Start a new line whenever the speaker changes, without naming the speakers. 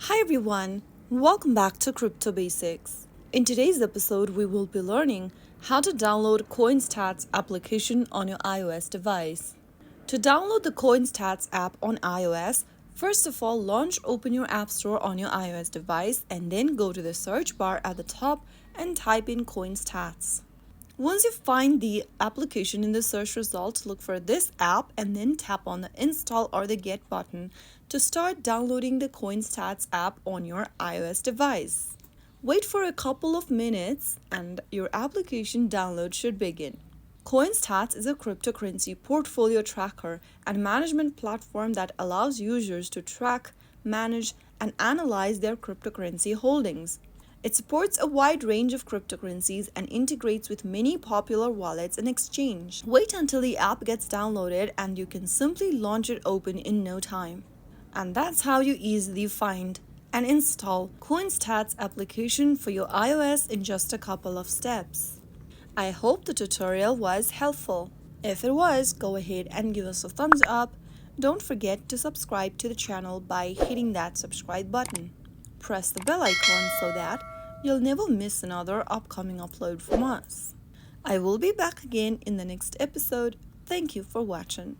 Hi everyone, welcome back to Crypto Basics. In today's episode, we will be learning how to download CoinStats application on your iOS device. To download the CoinStats app on iOS, first of all, open your App Store on your iOS device and then go to the search bar at the top and type in CoinStats. Once you find the application in the search results, look for this app and then tap on the install or the get button to start downloading the CoinStats app on your iOS device. Wait for a couple of minutes and your application download should begin. CoinStats is a cryptocurrency portfolio tracker and management platform that allows users to track, manage, and analyze their cryptocurrency holdings. It supports a wide range of cryptocurrencies and integrates with many popular wallets and exchange. Wait until the app gets downloaded and you can simply launch it open in no time. And that's how you easily find and install CoinStats application for your iOS in just a couple of steps. I hope the tutorial was helpful. If it was, go ahead and give us a thumbs up. Don't forget to subscribe to the channel by hitting that subscribe button. Press the bell icon so that you'll never miss another upcoming upload from us. I will be back again in the next episode. Thank you for watching.